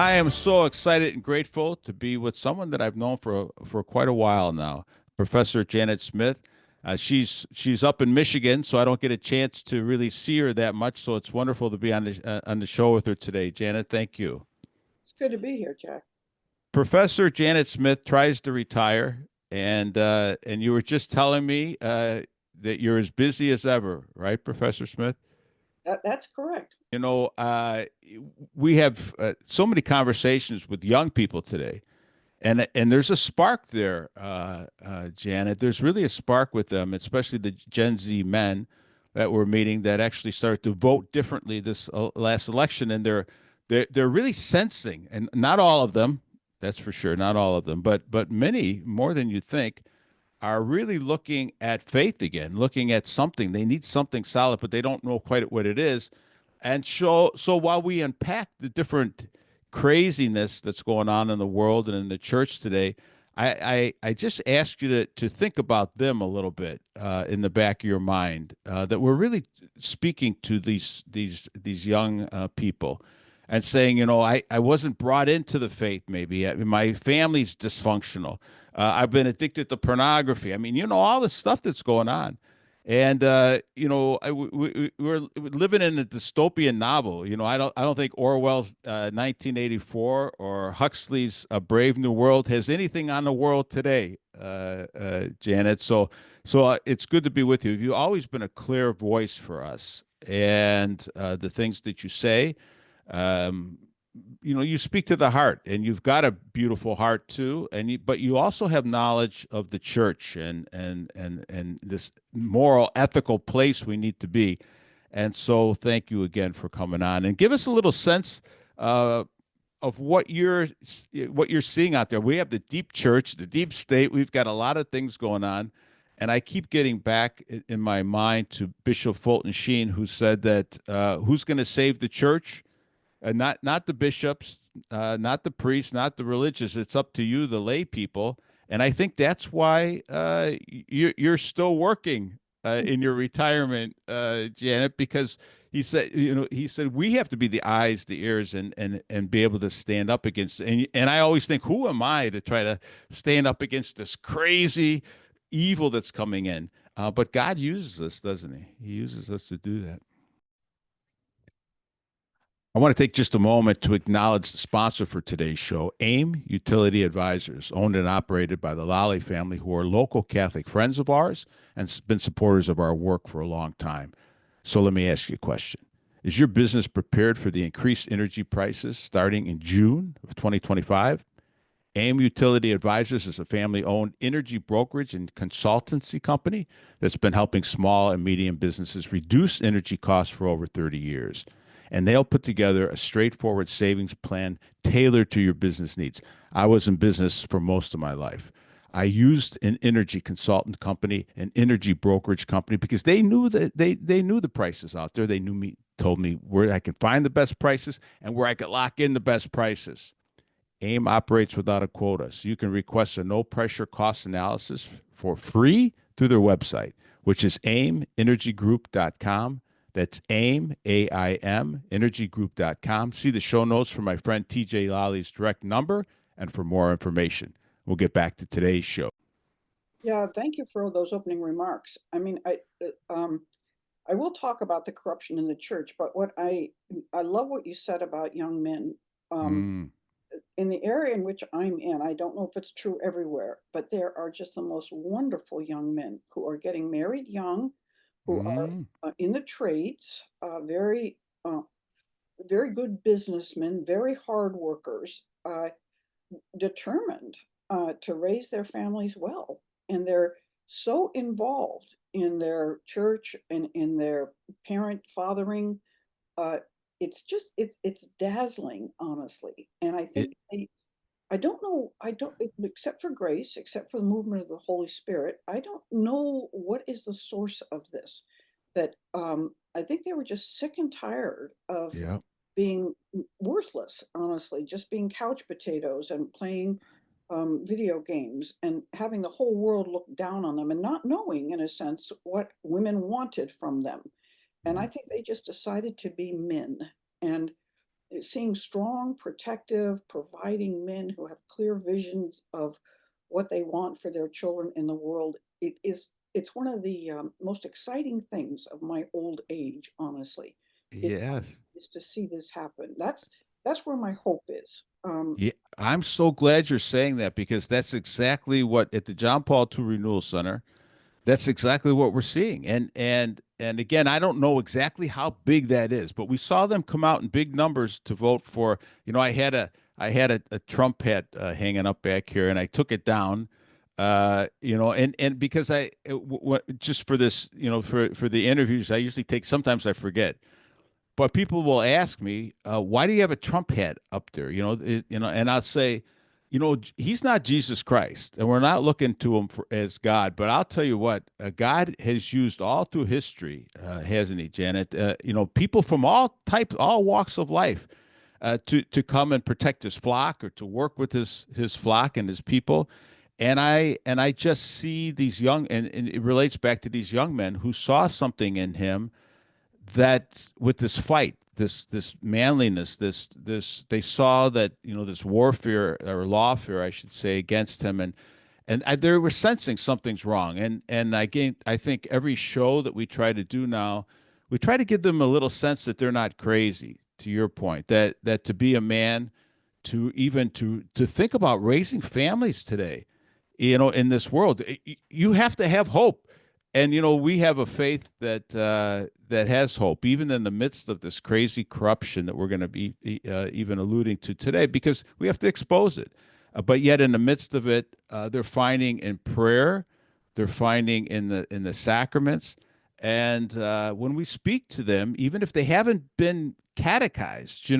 I am so excited and grateful to be with someone that I've known for quite a while now, Professor Janet Smith. She's up in Michigan, so I don't get a chance to really see her that much. So it's wonderful to be on the show with her today. Janet, thank you. It's good to be here, Jack. Professor Janet Smith tries to retire, and you were just telling me that you're as busy as ever, right, Professor Smith? That's correct. You know, we have so many conversations with young people today, and there's a spark there, Janet. There's really a spark with them, especially the Gen Z men that we're meeting that actually started to vote differently this last election, and they're really sensing, and not all of them, that's for sure, not all of them, but many more than you think are really looking at faith again, looking at something. They need something solid, but they don't know quite what it is. And so while we unpack the different craziness that's going on in the world and in the church today, I just ask you to think about them a little bit in the back of your mind. That we're really speaking to these young people and saying, I wasn't brought into the faith. Maybe my family's dysfunctional. I've been addicted to pornography. I mean, all the stuff that's going on. And we're living in a dystopian novel. I don't think Orwell's 1984 or Huxley's A Brave New World has anything on the world today, Janet. So it's good to be with you. You've always been a clear voice for us, and the things that you say. Um, you speak to the heart, and you've got a beautiful heart too, but you also have knowledge of the church and this moral ethical place we need to be. And so thank you again for coming on and give us a little sense uh, of what you're seeing out there. We have the deep church, the deep state. We've got a lot of things going on. And I keep getting back in my mind to Bishop Fulton Sheen, who said that who's going to save the church? Not the bishops, not the priests, not the religious. It's up to you, the lay people. And I think that's why you're still working in your retirement, Janet, because he said we have to be the eyes, the ears, and be able to stand up against. And I always think, who am I to try to stand up against this crazy evil that's coming in? But God uses us, doesn't He? He uses us to do that. I want to take just a moment to acknowledge the sponsor for today's show, AIM Utility Advisors, owned and operated by the Lally family, who are local Catholic friends of ours and been supporters of our work for a long time. So let me ask you a question. Is your business prepared for the increased energy prices starting in June of 2025? AIM Utility Advisors is a family owned energy brokerage and consultancy company that's been helping small and medium businesses reduce energy costs for over 30 years. And they'll put together a straightforward savings plan tailored to your business needs. I was in business for most of my life. I used an energy consultant company, an energy brokerage company, because they knew that they knew the prices out there. They told me where I can find the best prices and where I could lock in the best prices. AIM operates without a quota, so you can request a no pressure cost analysis for free through their website, which is aimenergygroup.com. That's AIM, AIM, energygroup.com. See the show notes for my friend TJ Lally direct number and for more information. We'll get back to today's show. Yeah, thank you for those opening remarks. I mean, I will talk about the corruption in the church, but I love what you said about young men. Um, Mm, in the area in which I'm in, I don't know if it's true everywhere, but there are just the most wonderful young men who are getting married young, who are mm. in the trades, uh, very good businessmen, very hard workers, determined to raise their families well. And they're so involved in their church and in their parent fathering. Uh, it's dazzling, honestly. And I think It, I don't know, I don't, except for grace, except for the movement of the Holy Spirit, I don't know what is the source of this. That I think they were just sick and tired of yeah. being worthless, honestly, just being couch potatoes and playing video games and having the whole world look down on them and not knowing, in a sense, what women wanted from them. And I think they just decided to be men. And seeing strong, protective, providing men who have clear visions of what they want for their children in the world. It's one of the most exciting things of my old age, honestly. It Yes. is to see this happen. That's where my hope is. Yeah, I'm so glad you're saying that because that's exactly what at the John Paul II Renewal Center, that's exactly what we're seeing. And again, I don't know exactly how big that is, but we saw them come out in big numbers to vote for, I had a Trump hat hanging up back here and I took it down. And because just for this, for the interviews, I usually take, sometimes I forget, but people will ask me, why do you have a Trump hat up there? And I'll say, he's not Jesus Christ, and we're not looking to him as God. But I'll tell you what, God has used all through history, hasn't he, Janet? People from all types, all walks of life, to come and protect his flock or to work with his flock and his people. And I just see these and it relates back to these young men who saw something in him that with this fight, this manliness, this they saw that this warfare or lawfare, I should say, against him, they were sensing something's wrong, and I think every show that we try to do now, we try to give them a little sense that they're not crazy. To your point, that to be a man, to even to think about raising families today, in this world, you have to have hope. And we have a faith that has hope, even in the midst of this crazy corruption that we're going to be even alluding to today, because we have to expose it. But yet, in the midst of it, they're finding in prayer, they're finding in the sacraments, and when we speak to them, even if they haven't been catechized,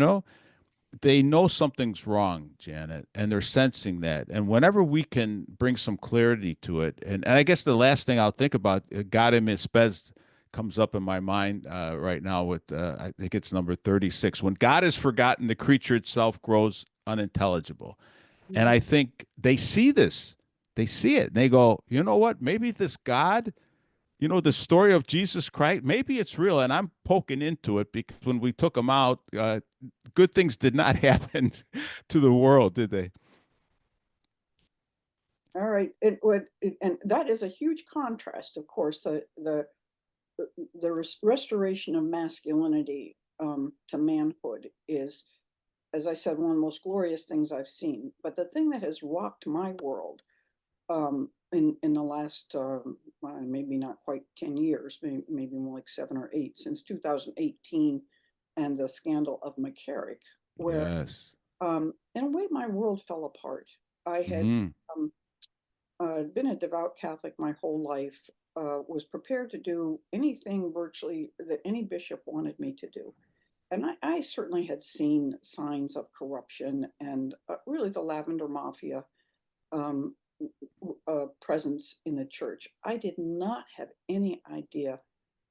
they know something's wrong, Janet, and they're sensing that. And whenever we can bring some clarity to it, and I guess the last thing I'll think about, God in Spes comes up in my mind right now with, I think it's number 36. When God is forgotten, the creature itself grows unintelligible. And I think they see this. They see it. And they go, you know what? Maybe this God, the story of Jesus Christ, maybe it's real. And I'm poking into it because when we took him out, good things did not happen to the world, did they? All right, and that is a huge contrast, of course. The restoration of masculinity to manhood is, as I said, one of the most glorious things I've seen. But the thing that has rocked my world in the last maybe not quite 10 years, maybe more like 7 or 8, since 2018 and the scandal of McCarrick, where Yes. in a way my world fell apart. I had Mm, um, been a devout Catholic my whole life, was prepared to do anything virtually that any bishop wanted me to do. And I certainly had seen signs of corruption and really the Lavender Mafia um, presence in the church. I did not have any idea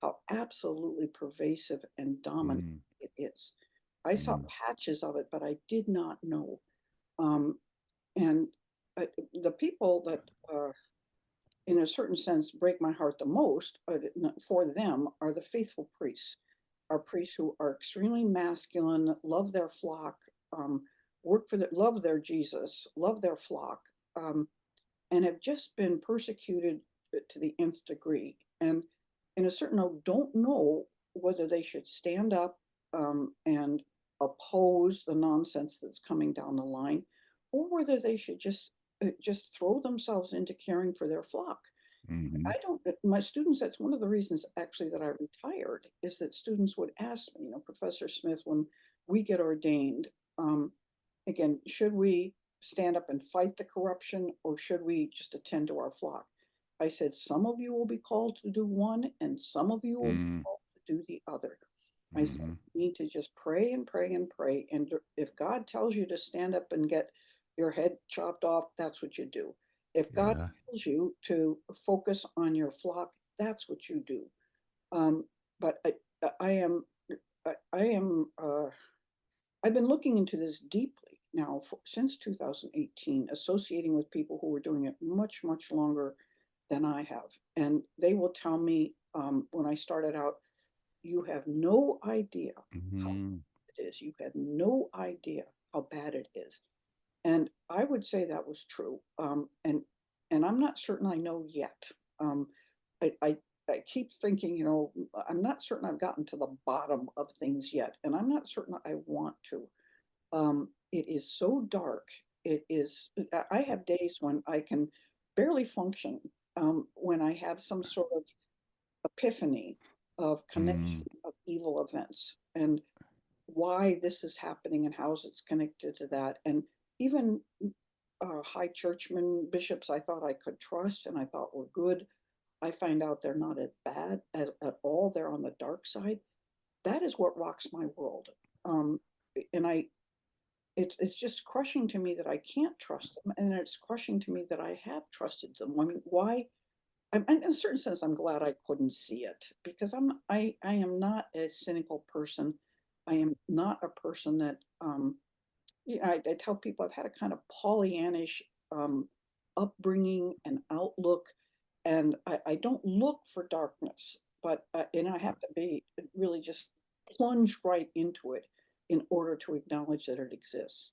how absolutely pervasive and dominant mm, it is. I saw mm, patches of it, but I did not know. Um, and the people that in a certain sense, break my heart the most for them are the faithful priests, are priests who are extremely masculine, love their flock, work for love their Jesus, love their flock, um, and have just been persecuted to the nth degree. And in a certain note, don't know whether they should stand up and oppose the nonsense that's coming down the line, or whether they should just throw themselves into caring for their flock. I mhm, don't, my students, that's one of the reasons actually that I retired, is that students would ask me, Professor Smith, when we get ordained, um, again, should we stand up and fight the corruption or should we just attend to our flock? I said, some of you will be called to do one and some of you will be mm, called to do the other. I said, mhm. you need to just pray and pray and pray. And if God tells you to stand up and get your head chopped off, that's what you do. If God Yeah. tells you to focus on your flock, that's what you do. Um, but I am, I am, I've been looking into this deeply now since 2018, associating with people who were doing it much, much longer than I have. And they will tell me when I started out, you have no idea how Mhm. it is. You have no idea how bad it is. And I would say that was true. And I'm not certain I know yet. Um, I, I I keep thinking, I'm not certain I've gotten to the bottom of things yet, and I'm not certain I want to. It is so dark. It is. I have days when I can barely function. When I have some sort of epiphany of Mm. connection of evil events and why this is happening and how it's connected to that. And even high churchmen, bishops I thought I could trust and I thought were good, I find out they're not as bad as at all. They're on the dark side. That is what rocks my world. Um, and it's just crushing to me that I can't trust them, and it's crushing to me that I have trusted them. I mean, why? In a certain sense, I'm glad I couldn't see it because I am not a cynical person. I am not a person that I tell people I've had a kind of Pollyannish um, upbringing and outlook, and I don't look for darkness, but and I have to be really just plunge right into it in order to acknowledge that it exists.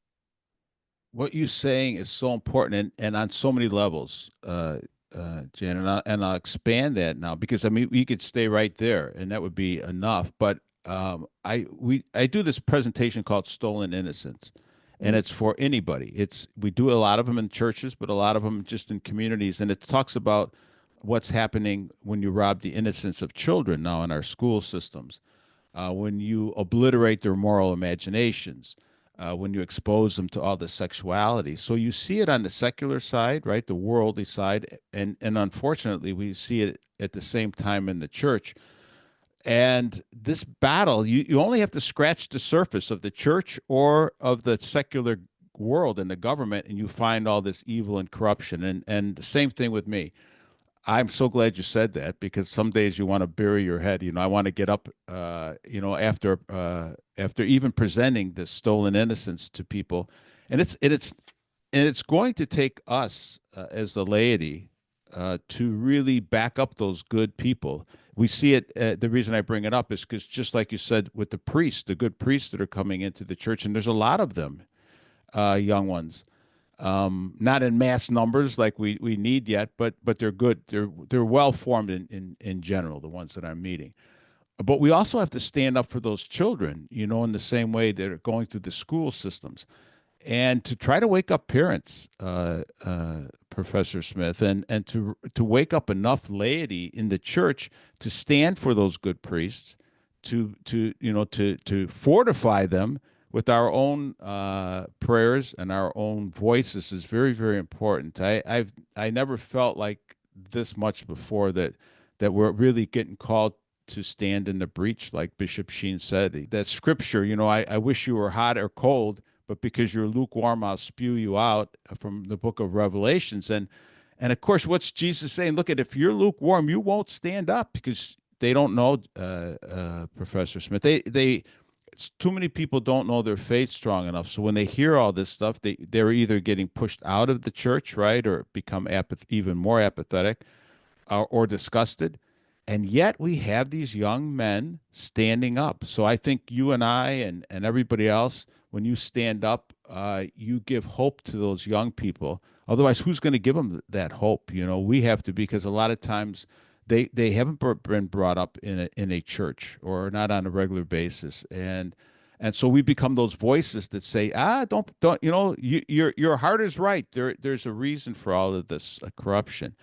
What you're saying is so important and on so many levels, Jan, and I'll expand that now because I mean we could stay right there and that would be enough. But I do this presentation called Stolen Innocence, and Mm, it's for anybody. It's we do a lot of them in churches, but a lot of them just in communities, and it talks about what's happening when you rob the innocence of children now in our school systems, when you obliterate their moral imaginations, when you expose them to all the sexuality. So you see it on the secular side, right, the worldly side, and unfortunately we see it at the same time in the church. And this battle, you only have to scratch the surface of the church or of the secular world and the government, and you find all this evil and corruption. And the same thing with me. I'm so glad you said that because some days you want to bury your head. I want to get up, after even presenting this stolen innocence to people, and it's going to take us as the laity to really back up those good people. We see it. The reason I bring it up is because just like you said with the priests, the good priests that are coming into the church, and there's a lot of them, young ones, not in mass numbers like we need yet, but they're good. They're well formed in general, the ones that I'm meeting. But we also have to stand up for those children, in the same way that are going through the school systems, and to try to wake up parents, Professor Smith, and to wake up enough laity in the church to stand for those good priests, to fortify them with our own prayers and our own voices is very very important. I never felt like this much before that we're really getting called to stand in the breach, like Bishop Sheen said. That scripture, I wish you were hot or cold, but because you're lukewarm, I'll spew you out, from the book of Revelations. And of course, what's Jesus saying? Look, if you're lukewarm, you won't stand up because they don't know, Professor Smith. Too many people don't know their faith strong enough. So when they hear all this stuff, they're either getting pushed out of the church, right, or become even more apathetic, or disgusted. And yet we have these young men standing up. So I think you and I and everybody else, when you stand up, you give hope to those young people. Otherwise, who's going to give them that hope? We have to, because a lot of times they haven't been brought up in a church or not on a regular basis. And so we become those voices that say, don't, your heart is right. There's a reason for all of this corruption.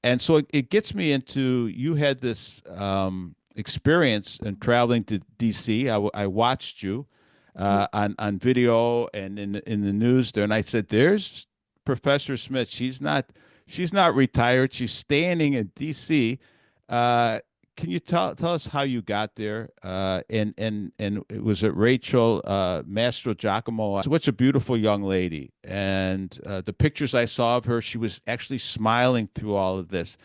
And so it gets me into, you had this experience in traveling to DC. I watched you mm. on video and in the news there, and I said, "There's Professor Smith. She's not retired. She's standing in DC." Uh, can you tell us how you got there? And was it Rachel Mastrogiacomo? Such a beautiful young lady, and the pictures I saw of her, she was actually smiling through all of this,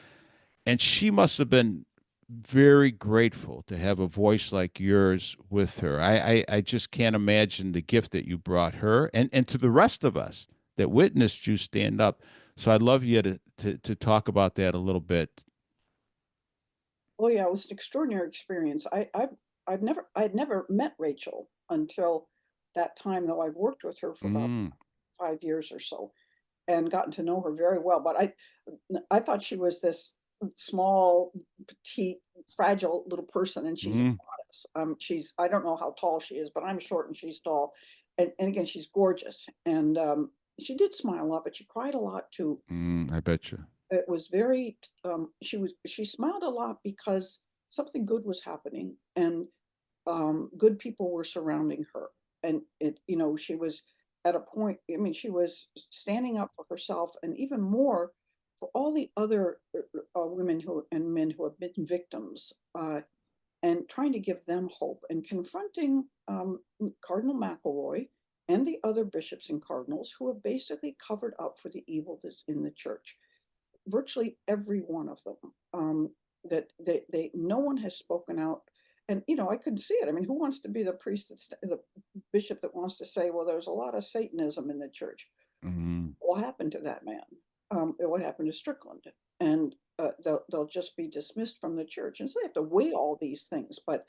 and she must have been very grateful to have a voice like yours with her. I just can't imagine the gift that you brought her and to the rest of us that witnessed you stand up. So I'd love you to talk about that a little bit. Oh yeah, it was an extraordinary experience. I had never met Rachel, until that time, though I've worked with her for about Mm, 5 years or so and gotten to know her very well. But I thought she was this small, petite, fragile little person, and she's a mm, goddess. I don't know how tall she is, but I'm short and she's tall. And again, she's gorgeous. And she did smile a lot, but she cried a lot too. I bet you. It was very, she smiled a lot because something good was happening, and good people were surrounding her. And she was at a point, I mean, she was standing up for herself and even more for all the other women who and men who have been victims, and trying to give them hope and confronting Cardinal McElroy and the other bishops and cardinals who have basically covered up for the evil that's in the church. Virtually every one of them. That no one has spoken out. And I couldn't see it. I mean, who wants to be the priest the bishop that wants to say, well, there's a lot of Satanism in the church? Mm. What happened to that man? What happened to Strickland? And they'll just be dismissed from the church, and so they have to weigh all these things. But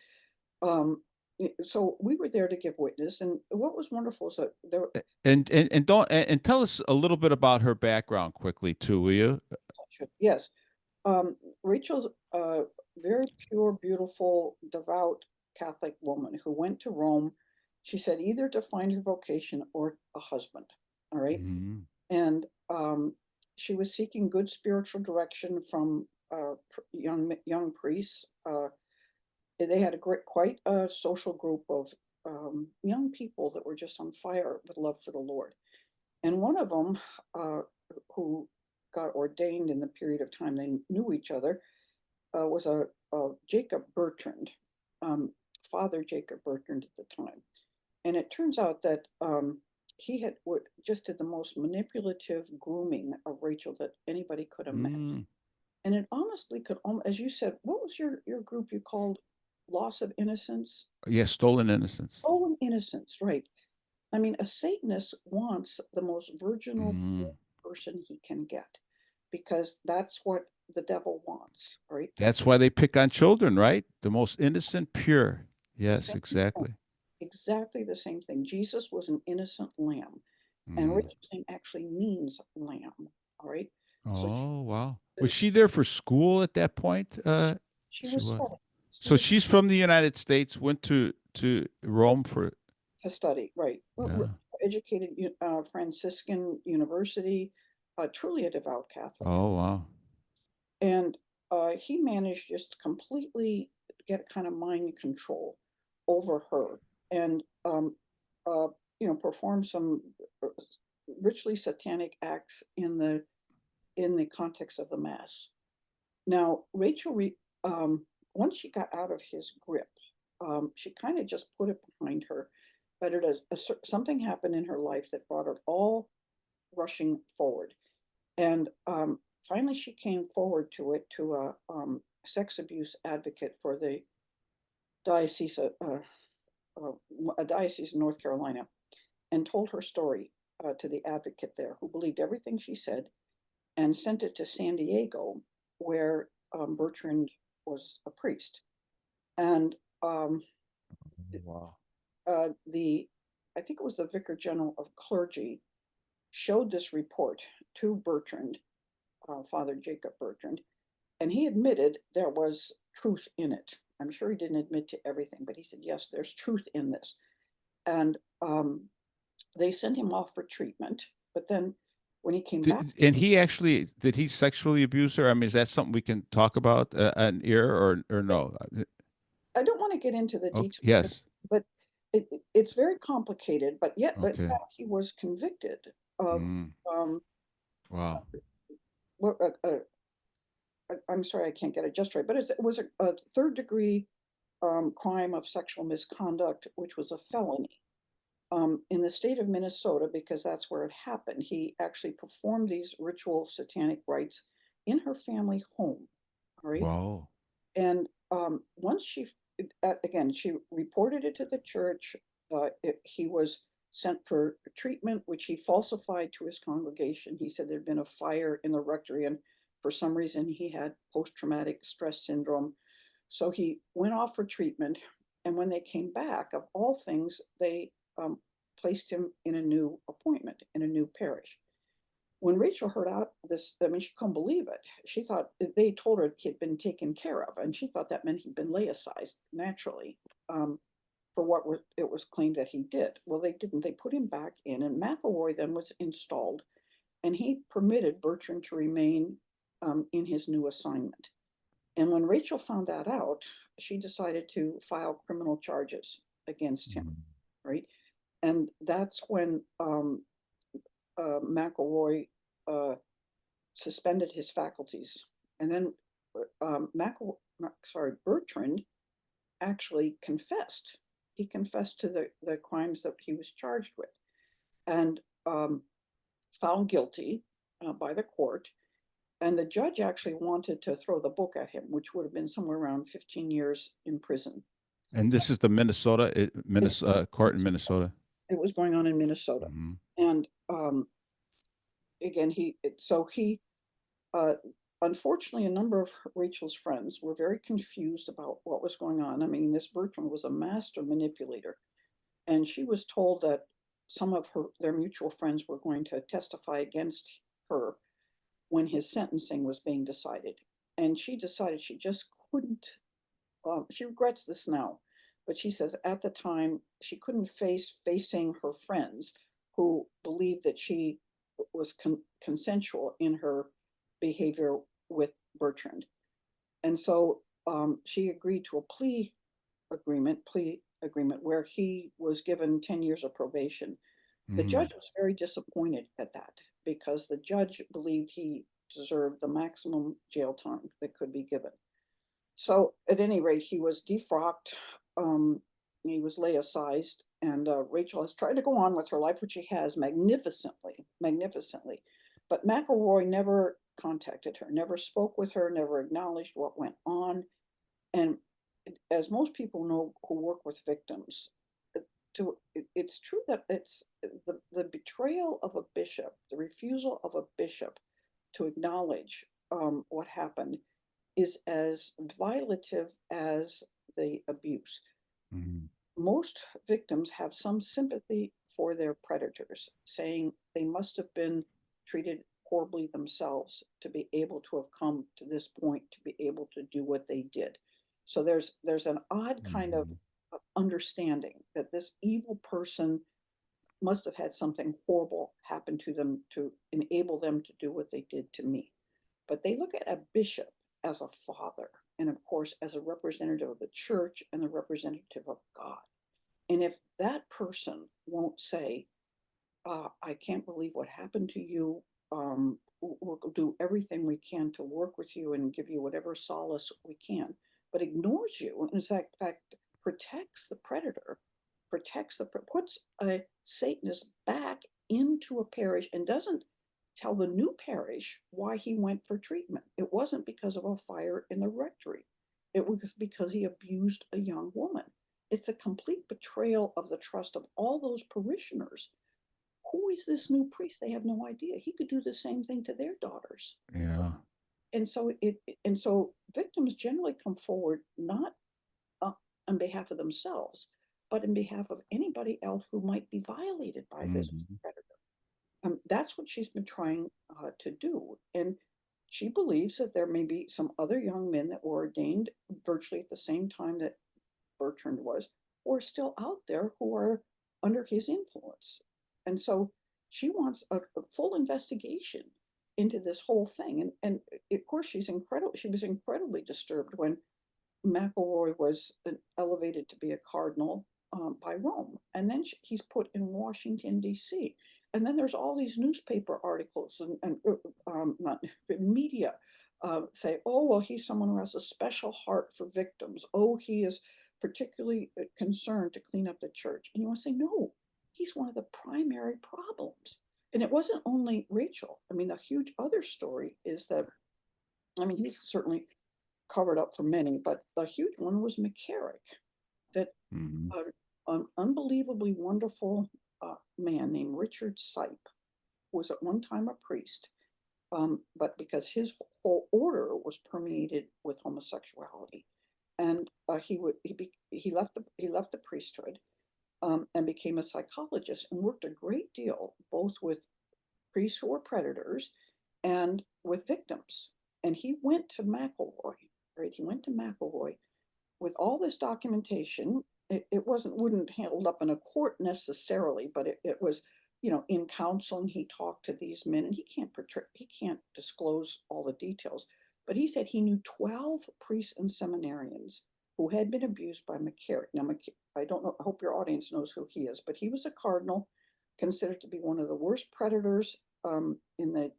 um, so we were there to give witness, and what was wonderful is that there. And don't and tell us a little bit about her background quickly too, will you? Yes, Rachel's a very pure, beautiful, devout Catholic woman who went to Rome, she said, either to find her vocation or a husband. All right. Mm, And she was seeking good spiritual direction from young priests. They had quite a social group of young people that were just on fire with love for the Lord. And one of them, uh, who got ordained in the period of time they knew each other, was a Jacob Bertrand, um, Father Jacob Bertrand at the time. And it turns out that he just did the most manipulative grooming of Rachel that anybody could imagine. mm. And it honestly could, as you said, what was your group you called Loss of Innocence? Yeah, stolen innocence. Stolen innocence, right. I mean, a Satanist wants the most virginal Mm. person he can get because that's what the devil wants, right? That's why they pick on children, right? The most innocent, pure. The Yes, same thing, exactly. exactly the same thing. Jesus was an innocent lamb, and Mm. Rachel's name actually means lamb, all right? So Oh, wow. uh, Was she there for school at that point? she She was was. studying. She So was she's from the United States, went to to, Rome for, to study, right? yeah. Educated Franciscan University, truly a devout Catholic. Oh, wow. And he managed just completely get kind of mind control over her, and uh, perform some uh, richly satanic acts in the context of the mass. Now, once she got out of his grip, she kind of just put it behind her. But something happened in her life that brought her all rushing forward. And finally, she came forward to a sex abuse advocate for the diocese, uh, a diocese in North Carolina, and told her story to the advocate there, who believed everything she said, and sent it to San Diego, where Bertrand was a priest. And um, Wow. the I think it was the Vicar General of Clergy showed this report to Bertrand, Father Jacob Bertrand, and he admitted there was truth in it. I'm sure he didn't admit to everything, but he said, yes, there's truth in this. And they sent him off for treatment. But then when he came back, And he actually did he sexually abuse her? I mean, is that something we can talk about an ear or no? I don't want to get into the Okay. details, Yes. but it's very complicated. But Okay. he was convicted of Mm. um, Wow. what I'm sorry, I can't get it just right, but it was a third degree crime of sexual misconduct, which was a felony. In the state of Minnesota, because that's where it happened, he actually performed these ritual satanic rites in her family home. All right. Wow. And once again, she reported it to the church. He was sent for treatment, which he falsified to his congregation. He said there'd been a fire in the rectory, and for some reason he had post traumatic stress syndrome. So he went off for treatment, And when they came back, of all things, they placed him in a new appointment in a new parish. When Rachel heard out this, I mean, she couldn't believe it. She thought they told her he had been taken care of, and she thought that meant he'd been laicized naturally for what it was claimed that he did. Well, they didn't. They put him back in, and McElroy then was installed, and he permitted Bertrand to remain in his new assignment. And when Rachel found that out, she decided to file criminal charges against him, right? And that's when McElroy suspended his faculties. And then Bertrand actually confessed. He confessed to the crimes that he was charged with and found guilty by the court. And the judge actually wanted to throw the book at him, which would have been somewhere around 15 years in prison. And this is the Minnesota court in Minnesota. It was going on in Minnesota. And again, unfortunately, a number of Rachel's friends were very confused about what was going on. I mean, this Bertrand was a master manipulator, and she was told that some of their mutual friends were going to testify against her when his sentencing was being decided. And she decided she just couldn't, she regrets this now, but she says at the time she couldn't facing her friends who believed that she was consensual in her behavior with Bertrand. And so she agreed to a plea agreement where he was given 10 years of probation. The judge was very disappointed at that because the judge believed he deserved the maximum jail time that could be given. So at any rate, he was defrocked, he was laicized, and Rachel has tried to go on with her life, which she has magnificently. But McElroy never contacted her, never spoke with her, never acknowledged what went on. And as most people know who work with victims, it's true that it's the betrayal of a bishop, the refusal of a bishop to acknowledge what happened is as violative as the abuse. Most victims have some sympathy for their predators, saying they must have been treated horribly themselves to be able to have come to this point, to be able to do what they did. So there's an odd kind of understanding that this evil person must have had something horrible happen to them to enable them to do what they did to me. But they look at a bishop as a father, and of course, as a representative of the church and a representative of God. And if that person won't say, I can't believe what happened to you, we'll do everything we can to work with you and give you whatever solace we can, but ignores you, and in fact protects the predator, puts a Satanist back into a parish and doesn't tell the new parish why he went for treatment. It wasn't because of a fire in the rectory. It was because he abused a young woman. It's a complete betrayal of the trust of all those parishioners. Who is this new priest? They have no idea. He could do the same thing to their daughters. Yeah. And so victims generally come forward not on behalf of themselves, but in behalf of anybody else who might be violated by this predator. That's what she's been trying to do. And she believes that there may be some other young men that were ordained virtually at the same time that Bertrand was, who are still out there who are under his influence. And so she wants a full investigation into this whole thing. And of course, she was incredibly disturbed when McElroy was elevated to be a cardinal by Rome. And then he's put in Washington, D.C. And then there's all these newspaper articles and not media say, oh, well, he's someone who has a special heart for victims. Oh, he is particularly concerned to clean up the church. And you want to say, no, he's one of the primary problems. And it wasn't only Rachel. I mean, a huge other story is that, I mean, he's certainly covered up for many, but the huge one was McCarrick, that an unbelievably wonderful man named Richard Sipe, who was at one time a priest, but because his whole order was permeated with homosexuality. And he left the priesthood, and became a psychologist and worked a great deal both with priests who were predators and with victims. And he went to McElroy, right? He went to McElroy with all this documentation. It wouldn't handled up in a court necessarily, but it was, in counseling. He talked to these men, and he can't disclose all the details, but he said he knew 12 priests and seminarians who had been abused by McCarrick. Now, I don't know, I hope your audience knows who he is, but he was a cardinal considered to be one of the worst predators in the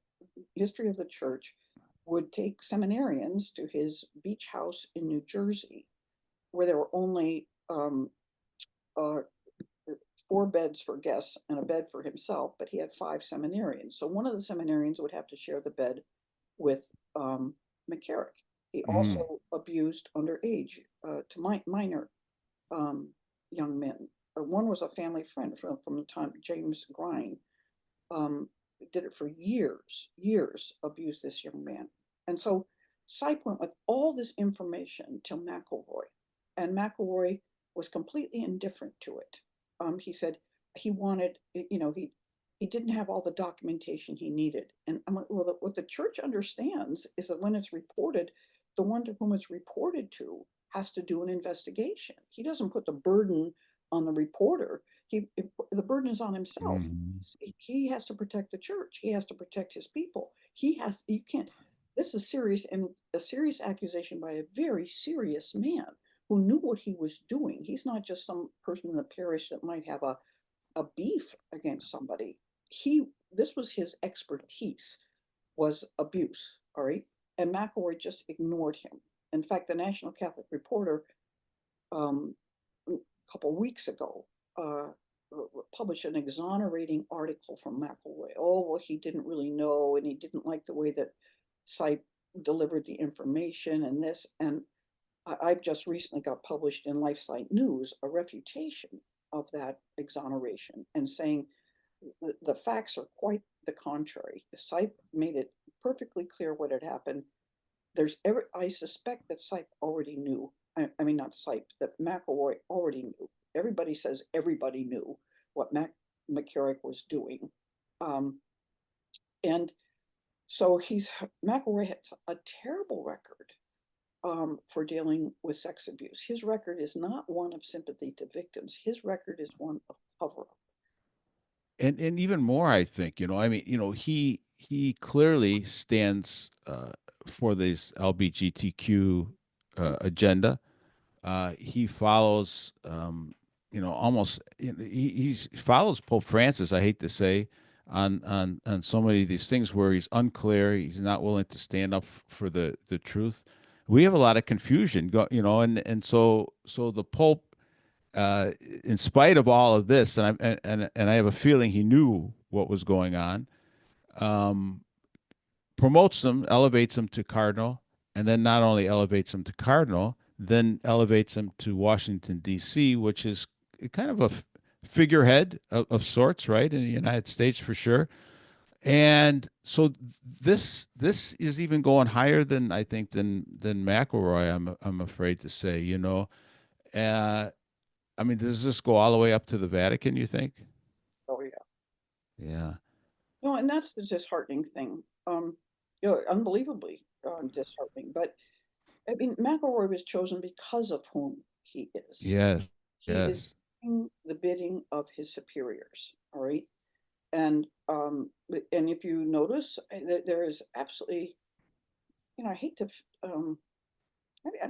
history of the church. Would take seminarians to his beach house in New Jersey, where there were only uh, 4 beds for guests and a bed for himself, but he had 5 seminarians. So one of the seminarians would have to share the bed with McCarrick. He Mm. also abused underage to minor young men. One was a family friend from the time, James Grine. Um, did it for years, abused this young man. And so Sype went with all this information to McElroy, and McElroy was completely indifferent to it. He said he wanted, he didn't have all the documentation he needed. And I'm like, well, what the church understands is that when it's reported, the one to whom it's reported to has to do an investigation. He doesn't put the burden on the reporter. The burden is on himself. Mm. He has to protect the church. He has to protect his people. You can't, this is serious, and a serious accusation by a very serious man who knew what he was doing. He's not just some person in the parish that might have a beef against somebody. This was his expertise, was abuse. All right. And McElroy just ignored him. In fact, the National Catholic Reporter, um, a couple weeks ago, published an exonerating article from McElroy. Oh, well, he didn't really know, and he didn't like the way that Sype delivered the information and this. And I just recently got published in LifeSite News a refutation of that exoneration, and saying the facts are quite the contrary. Sype made it perfectly clear what had happened. I suspect that Sype already knew. I mean, not Sype, that McElroy already knew. Everybody says everybody knew what McCarrick was doing. Um, and so McElroy has a terrible record for dealing with sex abuse. His record is not one of sympathy to victims. His record is one of cover up. And even more, I think, I mean, he clearly stands for this LGBTQ Yes. agenda. He follows, almost he follows Pope Francis. I hate to say, on so many of these things where he's unclear. He's not willing to stand up for the truth. We have a lot of confusion, and so the Pope, in spite of all of this, and I have a feeling he knew what was going on. Um, Promotes them, elevates them to cardinal, and then not only elevates them to cardinal, then elevates them to Washington D.C., which is kind of a figurehead of sorts, right, in the United States for sure. And so this is even going higher than I think than McElroy. I'm afraid to say, Uh, I mean, does this go all the way up to the Vatican? You think? Oh yeah. Yeah. No, and that's the disheartening thing. Unbelievably disheartening. But I mean, McElroy was chosen because of whom he is. Yes. He is Yes. doing the bidding of his superiors. All right. And if you notice, there is absolutely, I hate to, I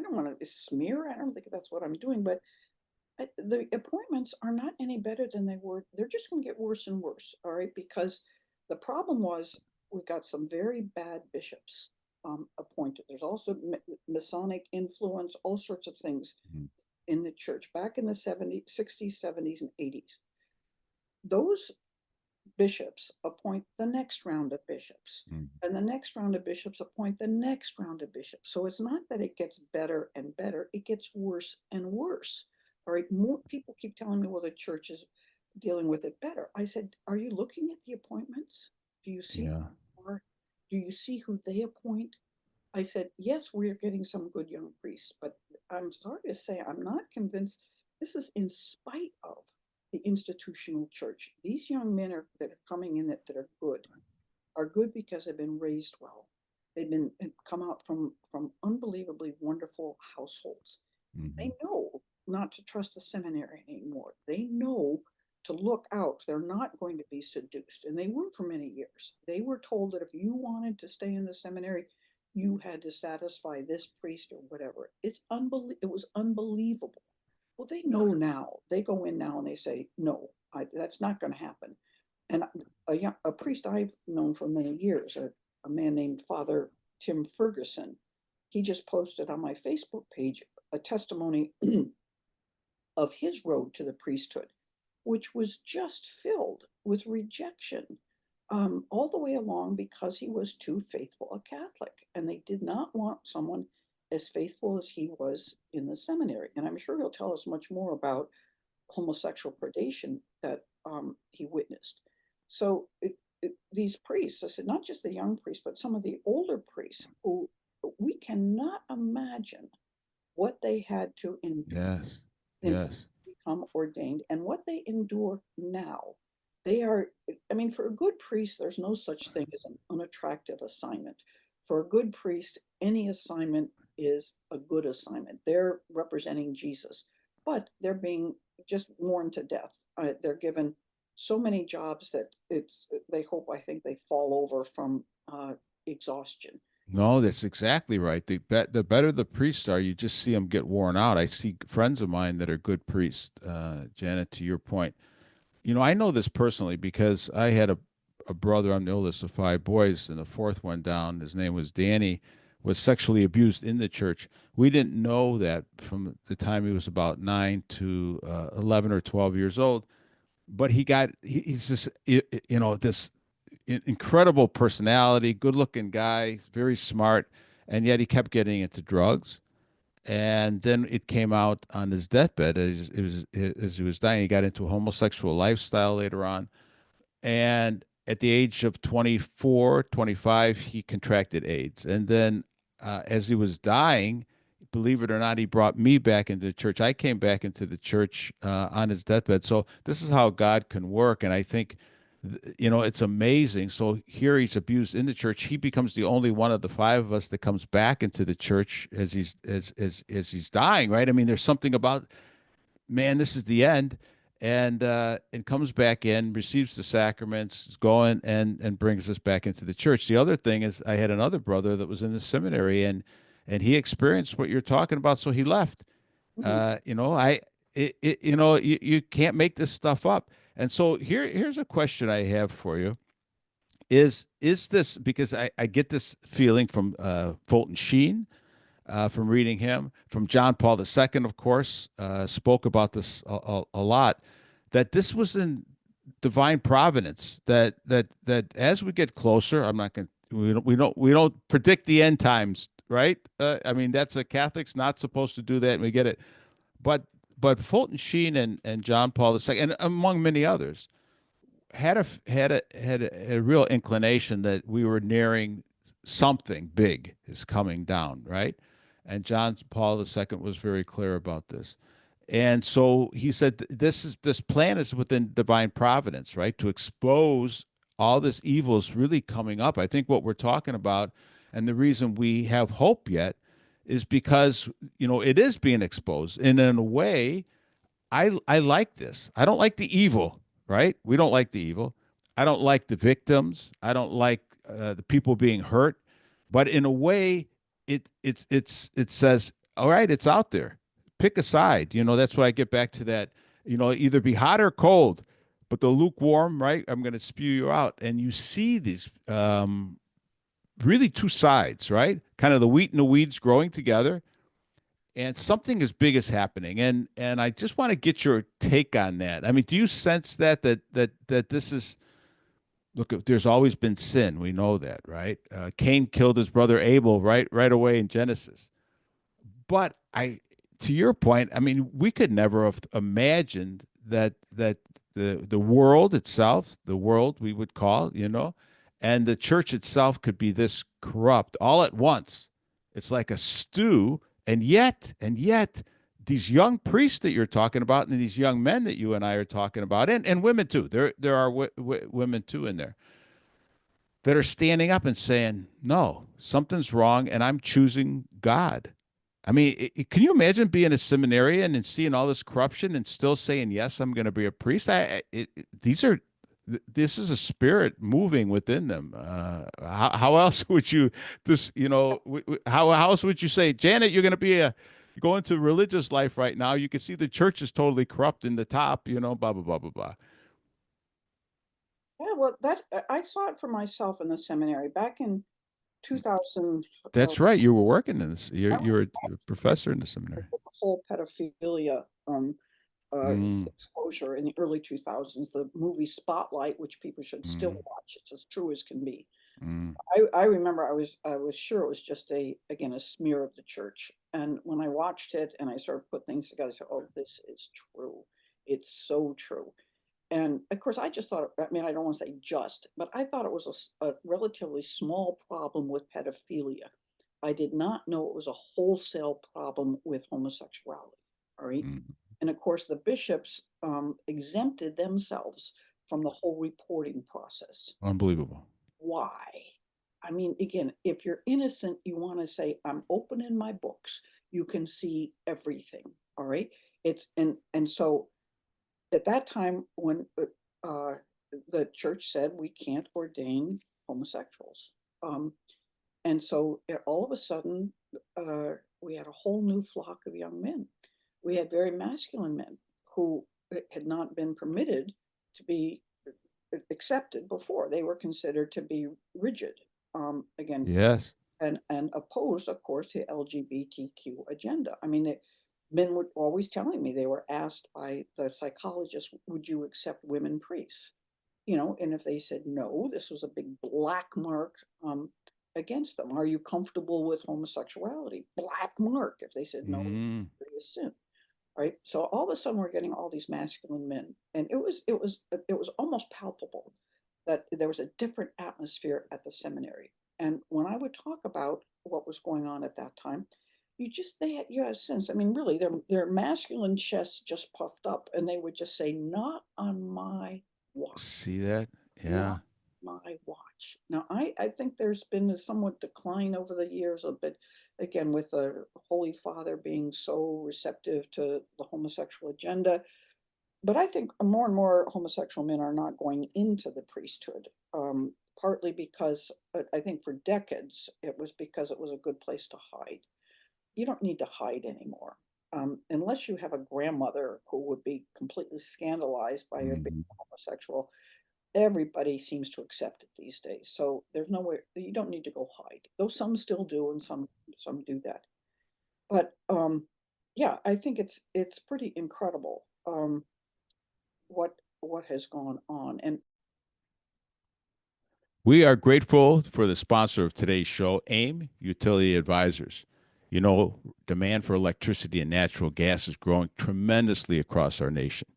don't want to smear. I don't think that's what I'm doing, but the appointments are not any better than they were. They're just going to get worse and worse. All right, because the problem was we got some very bad bishops appointed. There's also Masonic influence, all sorts of things Mhm. in the church back in the 70s, 60s, 70s, and 80s. Those bishops appoint the next round of bishops, Mhm. and the next round of bishops appoint the next round of bishops. So it's not that it gets better and better, it gets worse and worse. All right, more people keep telling me, well, the church is dealing with it better. I said, are you looking at the appointments? Do you see Yeah. or do you see who they appoint? I said, yes, we're getting some good young priests, but I'm sorry to say, I'm not convinced this is in spite of the institutional church. These young men that are coming in that are good because they've been raised well. They've been come out from unbelievably wonderful households. Hmm. They know not to trust the seminary anymore. They know to look out. They're not going to be seduced. And they weren't for many years. They were told that if you wanted to stay in the seminary, you had to satisfy this priest or whatever. It was unbelievable. Well, they know now. They go in now and they say, no, that's not going to happen. And a priest I've known for many years, a man named Father Tim Ferguson, he just posted on my Facebook page a testimony of his road to the priesthood, which was just filled with rejection all the way along because he was too faithful a Catholic. And they did not want someone as faithful as he was in the seminary. And I'm sure he'll tell us much more about homosexual predation that he witnessed. So these priests, I said, not just the young priests, but some of the older priests who we cannot imagine what they had to endure Yes. in order Yes. to become ordained and what they endure now. They are, I mean, for a good priest, there's no such thing as an unattractive assignment. For a good priest, any assignment is a good assignment. They're representing Jesus, but they're being just worn to death. They're given so many jobs that they hope, I think they fall over from exhaustion. No, that's exactly right. The better the priests are, you just see them get worn out. I see friends of mine that are good priests, Janet, to your point. I know this personally because I had a brother. I'm the oldest of five boys, and the fourth one down, his name was Danny, was sexually abused in the church. We didn't know that from the time he was about 9 to 11 or 12 years old. But he's this, this incredible personality, good looking guy, very smart, and yet he kept getting into drugs. And then it came out on his deathbed as he was dying. He got into a homosexual lifestyle later on. And at the age of 24, 25, he contracted AIDS. And then as he was dying, believe it or not, he brought me back into the church. I came back into the church on his deathbed. So this is how God can work. And I think, it's amazing. So here he's abused in the church. He becomes the only one of the five of us that comes back into the church as he's dying, right? I mean, there's something about, man, this is the end, and comes back in, receives the sacraments, is going and brings us back into the church. The other thing is, I had another brother that was in the seminary, and he experienced what you're talking about, so he left. Mhm. I you can't make this stuff up. And so here's a question I have for you. Is this because I get this feeling from Fulton Sheen, from reading him, from John Paul II, of course, spoke about this a lot, that this was in divine providence. That as we get closer, I'm not going. We don't predict the end times, right? I mean, that's a Catholic's not supposed to do that, and we get it. But Fulton Sheen and John Paul II, and among many others, had a real inclination that we were nearing something big is coming down, right? And John Paul II was very clear about this. And so he said this plan is within divine providence, right? To expose all this evil is really coming up. I think what we're talking about, and the reason we have hope yet, is because it is being exposed. And in a way, I like this. I don't like the evil, right? We don't like the evil. I don't like the victims. I don't like the people being hurt. But in a way, it says, all right, it's out there. Pick a side. That's why I get back to that. Either be hot or cold, but the lukewarm, right? I'm going to spew you out, and you see these really two sides, right? Kind of the wheat and the weeds growing together, and something as big is happening, and I just want to get your take on that. I mean, do you sense that this is, look, there's always been sin, we know that, right? Cain killed his brother Abel right away in Genesis. But to your point, I mean, we could never have imagined that the world itself, the world we would call, and the church itself could be this corrupt all at once. It's like a stew, And yet, these young priests that you're talking about, and these young men that you and I are talking about, and women too. There are women too in there that are standing up and saying, "No, something's wrong, and I'm choosing God." I mean, can you imagine being a seminarian and seeing all this corruption and still saying, "Yes, I'm going to be a priest"? This is a spirit moving within them. How else would you how else would you say, Janet, you're going to be a go into religious life right now? You can see the church is totally corrupt in the top. Blah blah blah blah blah. Yeah, well, that I saw it for myself in the seminary back in 2000. That's right. You were working in this. I You're a professor in the seminary. the whole pedophilia uh, Mm, exposure in the early 2000s, the movie Spotlight, which people should still mm, watch. It's as true as can be. mm. I remember I was sure it was just a smear of the church. And when I watched it and I started to put things together, I said, "Oh, this is true. It's so true." And of course, I just thought, I mean, I don't want to say just, but I thought it was a relatively small problem with pedophilia. I did not know it was a wholesale problem with homosexuality. All right. Mm. And of course, the bishops exempted themselves from the whole reporting process. Unbelievable. Why? I mean, again, if you're innocent, you want to say, "I'm open in my books. You can see everything." All right. And so at that time when uh, the church said we can't ordain homosexuals, um, and so all of a sudden we had a whole new flock of young men. We had very masculine men who had not been permitted to be accepted before. They were considered to be rigid, again, Yes. and opposed, of course, to LGBTQ agenda. I mean, men were always telling me, they were asked by the psychologist, "Would you accept women priests?" And if they said no, this was a big black mark against them. "Are you comfortable with homosexuality?" Black mark. If they said no, Mm. serious sin. Right. So all of a sudden we're getting all these masculine men, and it was almost palpable that there was a different atmosphere at the seminary. And when I would talk about what was going on at that time, you had a sense. I mean, really, their masculine chests just puffed up, and they would just say, "Not on my watch, See that? not Yeah. my watch." Now, I think there's been a somewhat decline over the years a bit, again, with the Holy Father being so receptive to the homosexual agenda. But I think more and more homosexual men are not going into the priesthood, partly because I think for decades it was because it was a good place to hide. You don't need to hide anymore. Unless you have a grandmother who would be completely scandalized by your being Mhm. homosexual, everybody seems to accept it these days. So there's nowhere, you don't need to go hide. Though some still do, and some do that. But yeah, I think it's pretty incredible what has gone on. And We are grateful for the sponsor of today's show, AIM Utility Advisors. Demand for electricity and natural gas is growing tremendously across our nation.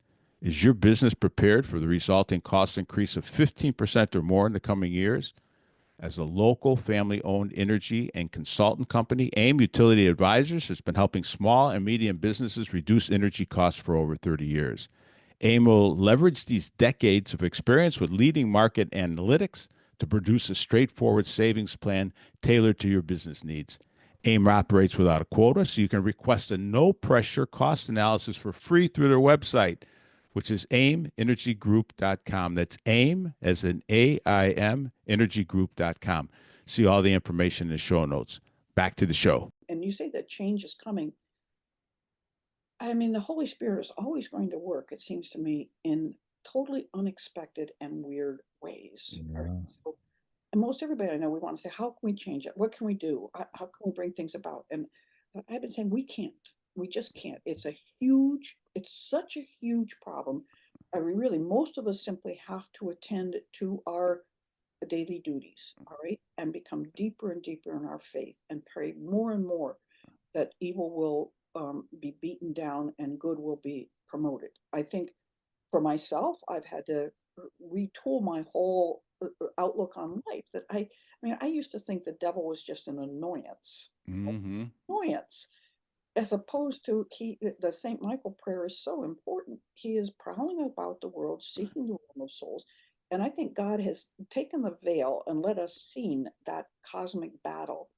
Is your business prepared for the resulting cost increase of 15% or more in the coming years? As a local family owned energy and consultant company, AIM Utility Advisors has been helping small and medium businesses reduce energy costs for over 30 years. AIM will leverage these decades of experience with leading market analytics to produce a straightforward savings plan tailored to your business needs. AIM operates without a quota, so you can request a no pressure cost analysis for free through their website, which is aimenergygroup.com. That's AIM as in AIM, energygroup.com. See all the information in the show notes. Back to the show. you say that change is coming. I mean, the Holy Spirit is always going to work, it seems to me, in totally unexpected and weird ways. All right. Yeah. So, and most everybody I know, we want to say, "How can we change it? What can we do? How can we bring things about?" And I've been saying, we can't. We just can't. It's such a huge problem. I mean, really, most of us simply have to attend to our daily duties, all right, and become deeper and deeper in our faith and pray more and more that evil will be beaten down and good will be promoted. I think for myself, I've had to retool my whole outlook on life. I mean, I used to think the devil was just an annoyance, Mm-hmm. annoyance. as opposed to the St. Michael prayer is so important. He is prowling about the world, seeking the realm of souls. And I think God has taken the veil and let us see that cosmic battle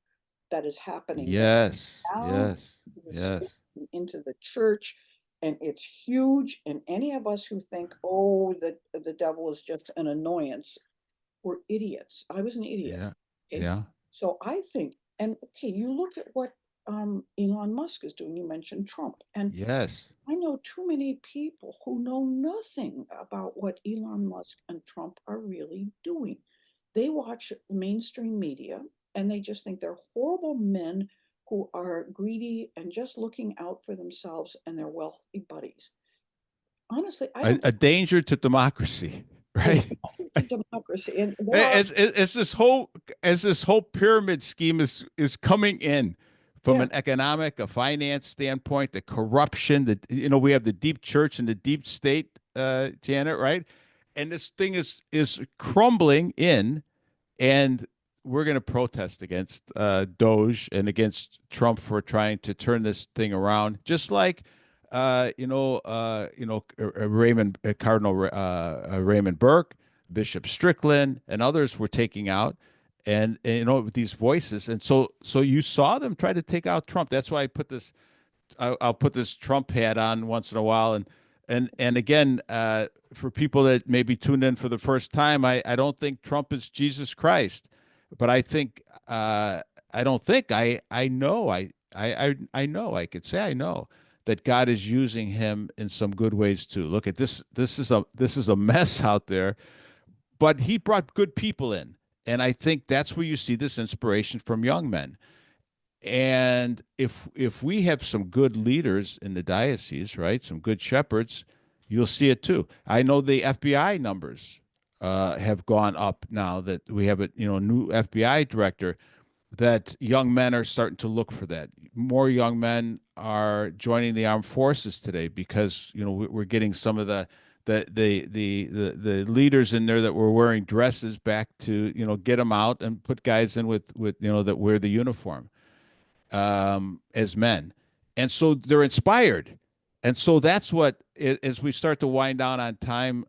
that is happening that Yes, down yes, into the state yes, and into the church. And it's huge. And any of us who think, oh, the devil is just an annoyance, we're idiots. I was an idiot. yeah, Okay. yeah, So I think, and okay, you look at what Elon Musk is doing. You mentioned Trump. And yes. I know too many people who know nothing about what Elon Musk and Trump are really doing. They watch mainstream media and they just think they're horrible men who are greedy and just looking out for themselves and their wealthy buddies. Honestly, I don't A danger to democracy, a right? to democracy. And there are, As this whole pyramid scheme is coming in from yeah, an economic, a finance standpoint, the corruption, we have the deep church and the deep state, Janet, right? And this thing is crumbling in, and we're going to protest against Doge and against Trump for trying to turn this thing around, just like Raymond Cardinal Raymond Burke, Bishop Strickland, and others were taking out, and these voices, and so you saw them try to take out Trump. That's why I'll put this Trump hat on once in a while, and again, for people that maybe tuned in for the first time, I don't think Trump is Jesus Christ, but I don't think I know I know I could say I know that God is using him in some good ways too. Look at this. This is a mess out there, but he brought good people in, and I think that's where you see this inspiration from young men. And if we have some good leaders in the diocese, right, some good shepherds, you'll see it too. I know the FBI numbers have gone up now that we have a new FBI director. That young men are starting to look for that. More young men are joining the armed forces today because we're getting some of the leaders in there that were wearing dresses back to get them out and put guys in with that wear the uniform as men. And so they're inspired. And so that's what, as we start to wind down on time,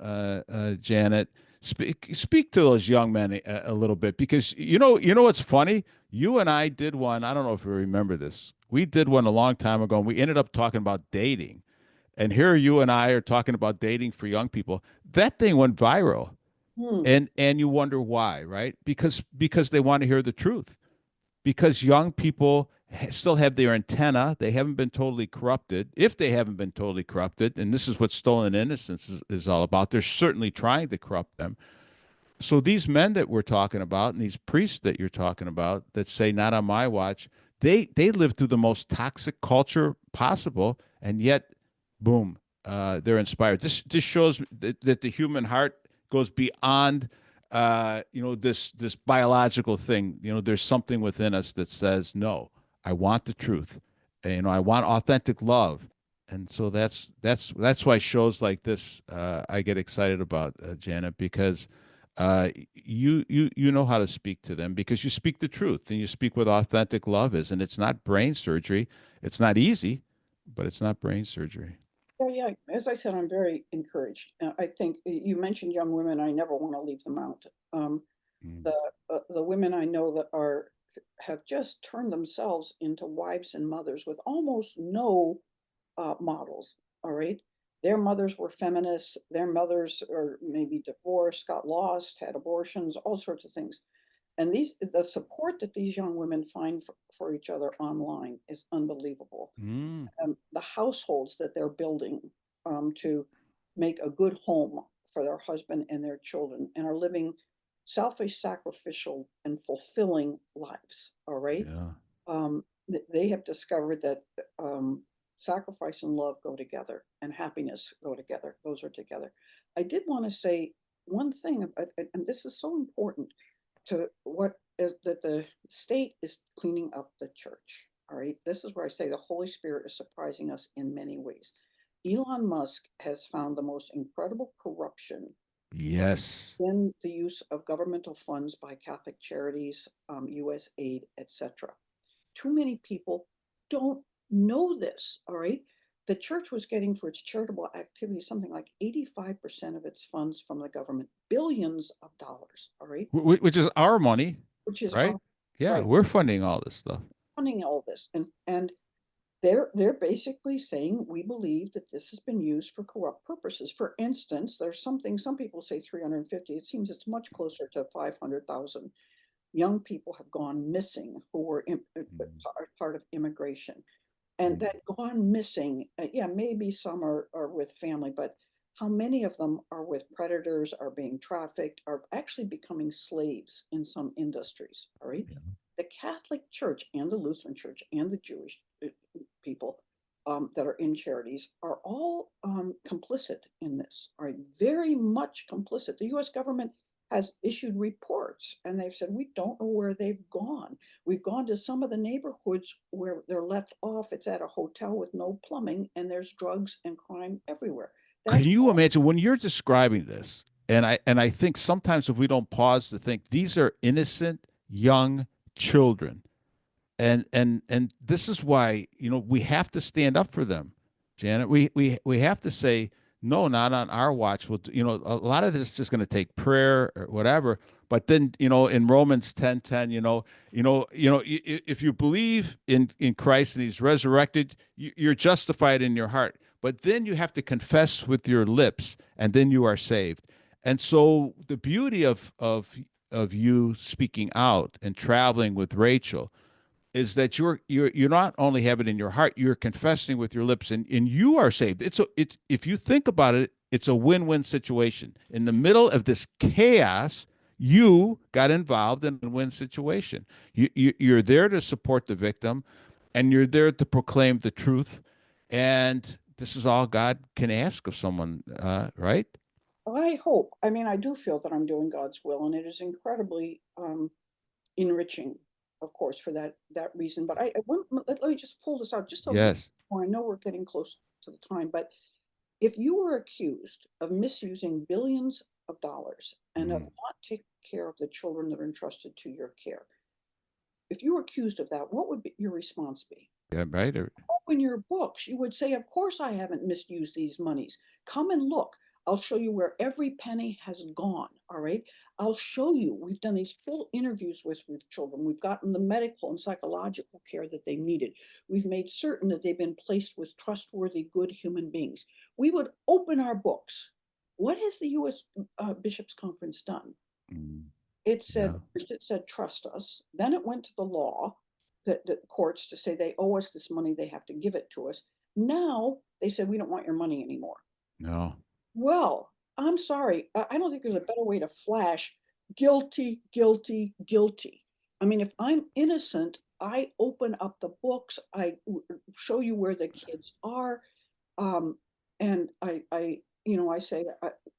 Janet, speak to those young men a little bit, because what's funny? You and I did one. I don't know if you remember this. We did one a long time ago, and we ended up talking about dating. And here you and I are talking about dating for young people. That thing went viral, hmm, and you wonder why, right? Because they want to hear the truth, because young people still have their antenna. They haven't been totally corrupted. If they haven't been totally corrupted, and this is what stolen innocence is all about, they're certainly trying to corrupt them. So these men that we're talking about and these priests that you're talking about that say not on my watch, they live through the most toxic culture possible, and yet, boom, they're inspired. This shows that the human heart goes beyond this biological thing. There's something within us that says no. I want the truth. And, I want authentic love. And so that's why shows like this I get excited about, Janet, because you know how to speak to them, because you speak the truth and you speak what authentic love is, and it's not brain surgery. It's not easy, but it's not brain surgery. yeah, yeah. As I said, I'm very encouraged. I think you mentioned young women. I never want to leave them out. Um, Mm. the women I know that are have just turned themselves into wives and mothers with almost no models. All right, their mothers were feminists. Their mothers are maybe divorced, got lost, had abortions, all sorts of things. And the support that these young women find for each other online is unbelievable. Mm. The households that they're building to make a good home for their husband and their children, and are living selfish, sacrificial, and fulfilling lives. All right. Yeah. They have discovered that sacrifice and love go together, and happiness go together. Those are together. I did want to say one thing, and this is so important to what is that the state is cleaning up the church. All right. This is where I say the Holy Spirit is surprising us in many ways. Elon Musk has found the most incredible corruption Yes. in the use of governmental funds by Catholic charities, US aid, etc. Too many people don't know this, all right? The church was getting for its charitable activities something like 85% of its funds from the government, billions of dollars, all right? Which is our money, Which is right? Yeah, right, we're funding all this stuff. funding all this. And they're basically saying we believe that this has been used for corrupt purposes. For instance, there's something, some people say 350, it seems it's much closer to 500,000 young people have gone missing who were part of immigration. And Mm. that gone missing, yeah, maybe some are with family, but how many of them are with predators, are being trafficked, are actually becoming slaves in some industries, all right? Yeah. The Catholic Church and the Lutheran Church and the Jewish people that are in charities are all complicit in this, are very much complicit. The US government has issued reports and they've said, we don't know where they've gone. We've gone to some of the neighborhoods where they're left off. It's at a hotel with no plumbing and there's drugs and crime everywhere. Can That's you all. imagine when you're describing this? And I think sometimes if we don't pause to think, these are innocent young children, and this is why, we have to stand up for them, Janet. We have to say no, not on our watch. A lot of this is just going to take prayer or whatever. But then, in Romans 10:10, if you believe in Christ and He's resurrected, you're justified in your heart. But then you have to confess with your lips, and then you are saved. And so the beauty of you speaking out and traveling with Rachel is that you're not only have it in your heart, you're confessing with your lips, and you are saved. If you think about it, it's a win-win situation. In the middle of this chaos, you got involved in a win situation. You're there to support the victim, and you're there to proclaim the truth. And this is all God can ask of someone, right? I hope. I mean, I do feel that I'm doing God's will, and it is incredibly enriching, of course, for that reason. But let me just pull this out just a little Yes. more. I know we're getting close to the time, but if you were accused of misusing billions of dollars and of Mm. not taking care of the children that are entrusted to your care, if you were accused of that, what would your response be? Yeah. Right. In your books, you would say, of course, I haven't misused these monies. Come and look. I'll show you where every penny has gone. All right. I'll show you. We've done these full interviews with children. We've gotten the medical and psychological care that they needed. We've made certain that they've been placed with trustworthy, good human beings. We would open our books. What has the U.S. Bishops' Conference done? Mm. It said, Yeah. first it said, trust us. Then it went to the law, the courts, to say they owe us this money, they have to give it to us. Now they said, we don't want your money anymore. No. Well, I'm sorry. I don't think there's a better way to flash guilty, guilty, guilty. I mean, if I'm innocent, I open up the books, show you where the kids are. Um, and I say,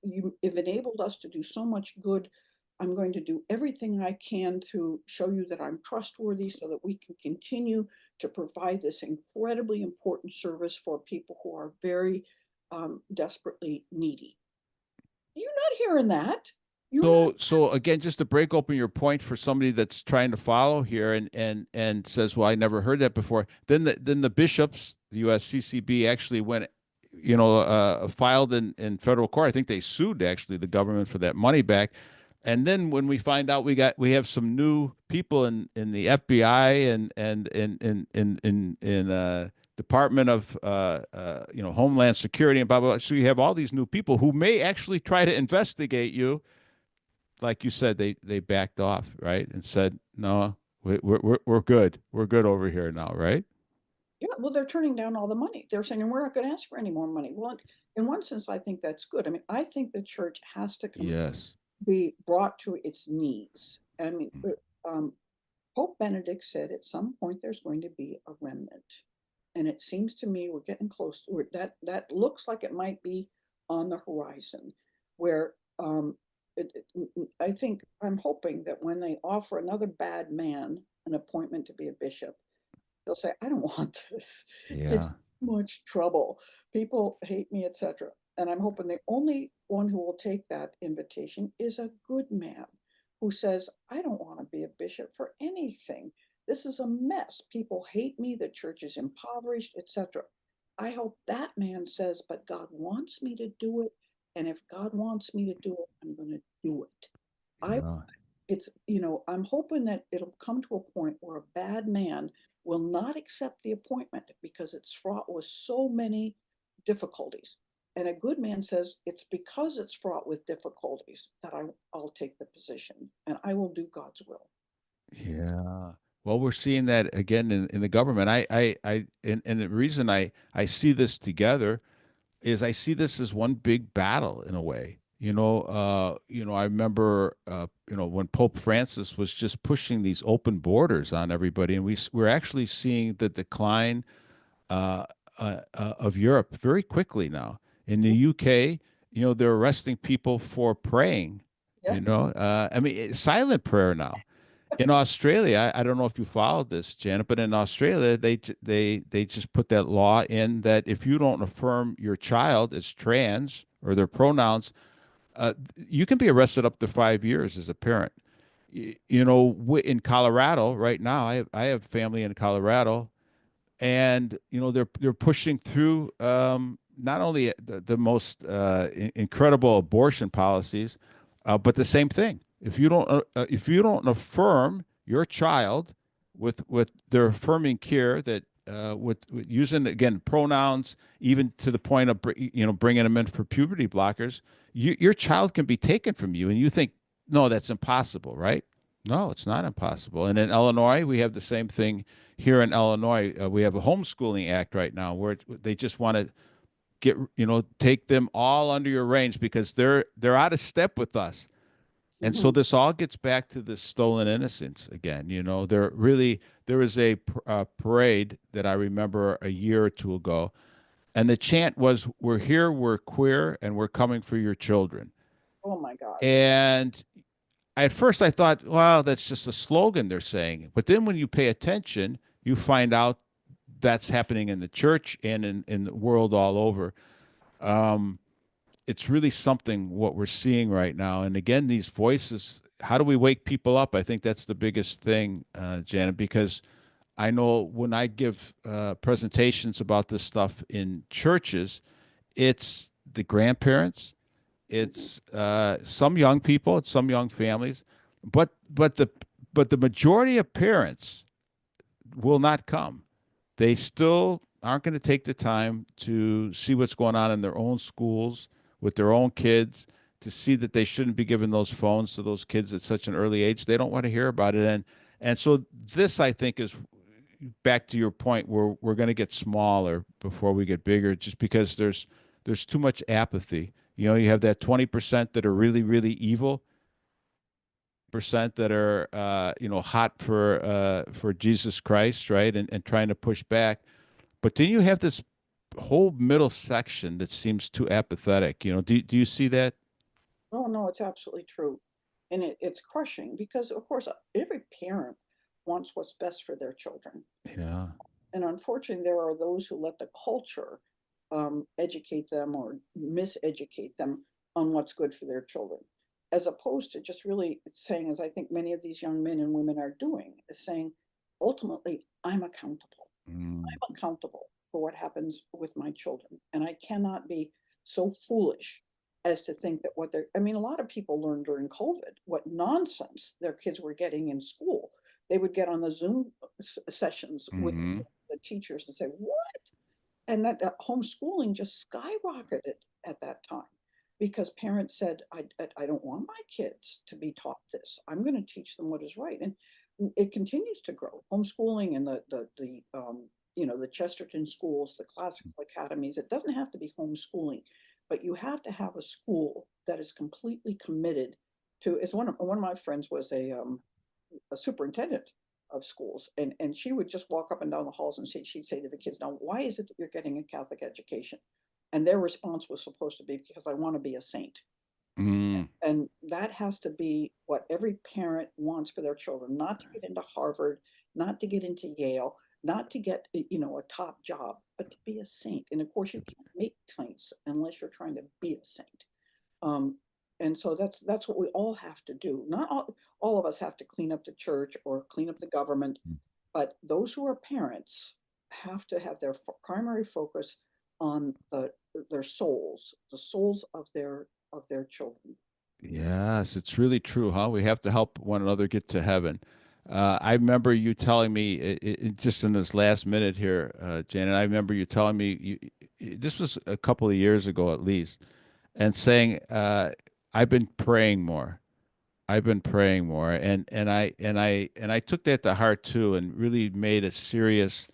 you've enabled us to do so much good. I'm going to do everything I can to show you that I'm trustworthy so that we can continue to provide this incredibly important service for people who are very desperately needy. You're not hearing that. You're not. So again, just to break open your point for somebody that's trying to follow here and says, "Well, I never heard that before." Then the bishops, the USCCB, actually went, filed in federal court. I think they sued actually the government for that money back. And then when we find out we have some new people in the FBI and in Department of Homeland Security and blah blah blah. So you have all these new people who may actually try to investigate you. Like you said, they backed off, right, and said, "No, we're good. We're good over here now," right? Yeah, well, they're turning down all the money. They're saying, we're not going to ask for any more money. Well, in one sense, I think that's good. I mean, I think the church has to Yes. be brought to its knees. I mean, Pope Benedict said at some point there's going to be a remnant. And it seems to me we're getting close to it. That looks like it might be on the horizon, where I think I'm hoping that when they offer another bad man an appointment to be a bishop, they'll say, I don't want this. It's Yeah. too much trouble. People hate me, etc. And I'm hoping the only one who will take that invitation is a good man who says, I don't want to be a bishop for anything. this is a mess. People hate me. The church is impoverished, etc. I hope that man says, but God wants me to do it. And if God wants me to do it, I'm going to do it. I Yeah. it's I'm hoping that it'll come to a point where a bad man will not accept the appointment because it's fraught with so many difficulties. And a good man says it's because it's fraught with difficulties that I'll take the position and I will do God's will. Yeah. Well, we're seeing that again in the government. And the reason I see this together is I see this as one big battle in a way. I remember, when Pope Francis was just pushing these open borders on everybody, and we're actually seeing the decline uh, of Europe very quickly now. In the UK, they're arresting people for praying. Yeah. I mean, it's silent prayer now. In Australia, I don't know if you followed this, Janet, but in Australia, they just put that law in that if you don't affirm your child as trans or their pronouns, you can be arrested up to 5 years as a parent. In Colorado right now, I have family in Colorado, and they're pushing through not only the most incredible abortion policies, but the same thing. If you don't affirm your child with their affirming care that with using again pronouns, even to the point of bringing them in for puberty blockers, your child can be taken from you, and you think, no, that's impossible, right? No, it's not impossible. And in Illinois, we have the same thing here in Illinois. We have a homeschooling act right now where they just want to take them all under your reins because they're out of step with us. And so Hmm. this all gets back to this stolen innocence again. There was a parade that I remember a year or two ago, and the chant was, "We're here, we're queer, and we're coming for your children." Oh my gosh. And at first I thought, well, that's just a slogan they're saying. But then when you pay attention, you find out that's happening in the church and in the world all over. Um, it's really something what we're seeing right now. And again, these voices, how do we wake people up? I think that's the biggest thing, Janet, because I know when I give presentations about this stuff in churches, it's the grandparents, Hmm. it's some young people, it's some young families, but the majority of parents will not come. They still aren't going to take the time to see what's going on in their own schools with their own kids, to see that they shouldn't be giving those phones to those kids at such an early age. They don't want to hear about it. And so this, I think, is back to your point where we're going to get smaller before we get bigger, just because there's too much apathy. You have that 20% that are really, really evil, percent that are hot for Jesus Christ, right? And trying to push back. But then you have this whole middle section that seems too apathetic. Do you see that? Oh no, it's absolutely true. And it's crushing because of course every parent wants what's best for their children. Yeah. And unfortunately, there are those who let the culture educate them or miseducate them on what's good for their children, as opposed to just really saying, as I think many of these young men and women are doing, is saying, ultimately, I'm accountable. Mm, I'm accountable for what happens with my children. And I cannot be so foolish as to think that I mean, a lot of people learned during COVID what nonsense their kids were getting in school. They would get on the Zoom sessions with hmm the teachers and say, what? And that homeschooling just skyrocketed at that time because parents said, I don't want my kids to be taught this. I'm going to teach them what is right. And it continues to grow. Homeschooling and the Chesterton schools, the classical academies, it doesn't have to be homeschooling, but you have to have a school that is completely committed to, it's one of my friends was a superintendent of schools, and she would just walk up and down the halls and she'd say to the kids, now why is it that you're getting a Catholic education? And their response was supposed to be, because I want to be a saint. mm, And that has to be what every parent wants for their children, not to get into Harvard, not to get into Yale, not to get a top job, but to be a saint. And of course you can't make saints unless you're trying to be a saint. Um, and so that's what we all have to do. Not all of us have to clean up the church or clean up the government. But those who are parents have to have their primary focus on their souls, the souls of their children. Yes, it's really true, huh? We have to help one another get to heaven. I remember you telling me just in this last minute here, Janet. I remember you telling me this was a couple of years ago at least, and saying, "I've been praying more. I've been praying more," and I took that to heart too, and really made a serious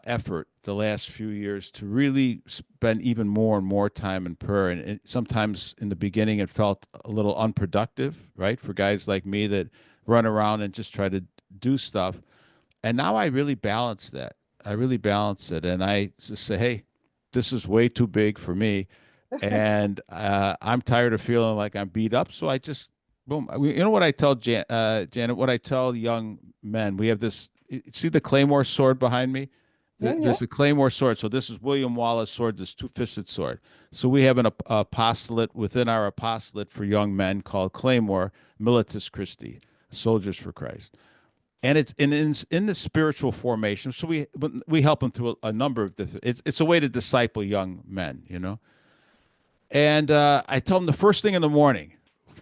effort the last few years to really spend even more and more time in prayer. And sometimes in the beginning, it felt a little unproductive, right, for guys like me that run around and just try to do stuff. And now I really balance that. I really balance it, and I just say, "Hey, this is way too big for me." And I'm tired of feeling like I'm beat up. So I just, boom. You know what I tell Janet? What I tell young men? We have this. See the Claymore sword behind me? Yeah, yeah, There's a Claymore sword. So this is William Wallace's sword, this two-fisted sword. So we have an apostolate within our apostolate for young men called Claymore Militus Christi, Soldiers for Christ. And it's in the spiritual formation. So we help them through a number of different. It's a way to disciple young men, you know. And I tell them the first thing in the morning,